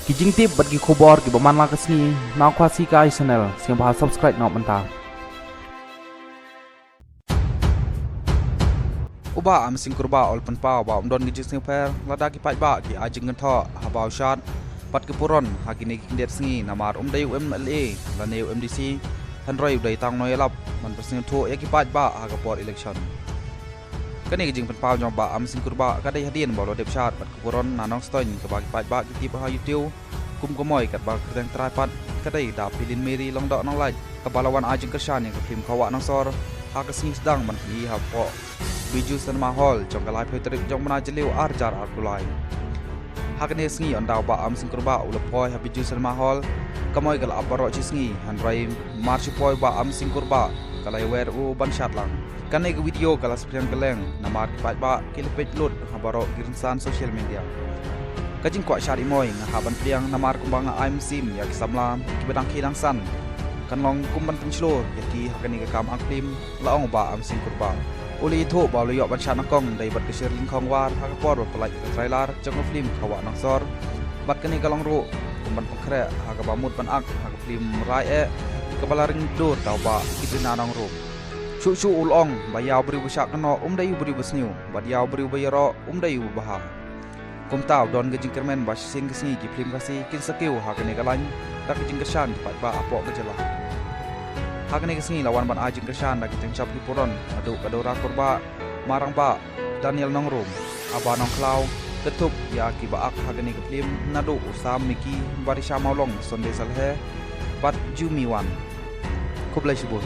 kijing tip bagi khobor ki baman la kasni naw khwasi kai channel siang bahal subscribe naw manta uba am sing kurba ol pan pa ba don gi jing per lada ki pai ba ki ajing ngan tho habau shat pat ki puron hagini ki det sngi namar dai umla la ne umdc han roi dai tang noi lap man pasing tho ya ki pai ba ha ka por election kan ni jing pan pa jong ba am sing kurba ka dai hadien ba lo dep shat pat ki puron na nong stoin ka ba ki pai ba ki ti pa youtube kum ko moy kat ba kreng trai pat ka dai da pilin meri long dok nong lai ka balawan ajing ka shan ni ka phim khawa nong sor ha ka sing sedang man hi ha po Biju Cinema Hall trong kalai petrik jong mana jeliu arjar arkulai hakne sngi ondau ba am sing kurba ula poi ha Biju Cinema Hall kamoi gal abaro chi sngi han rai marchi poi ba am sing kurba kalai wer u ban shat lang kanai ke video kala spriang keleng namar ki pai ba kilipet lut habaro girinsan social media kajing kwa syari moi nga haban priang namar kumbanga I'm sim ya kisamlam ki bedang khidang san kan long kumban penchlo yaki hakani ka kam angklim laong ba am sing kurba Uli itu balu yok ban syana kong dai bat kesir lingkong war ha ka por pelai ka trailer jong film khawa nang sor bat kani kalong ru kumban pengkre ha ka bamut ban ak ha ka film rai ka balaring dur tau ba kidina nang ru chu ulong ba yaw bri busak no dai bri busniu ba yaw bri bayaro dai baha kum tau don ge jingkermen ba sing kesni ki film kasi kin sakiu ha kani kalan ta ki jingkesan pat ba apok ke jela Hakani kesini lawan ban ajing kesan dak teng cap puron adu kadora kurba marang ba Daniel Nongrum aba nong klau ketup ya ki ba ak hakani ke film nadu usam miki barisha maulong sonde salhe bat jumi wan kublai subur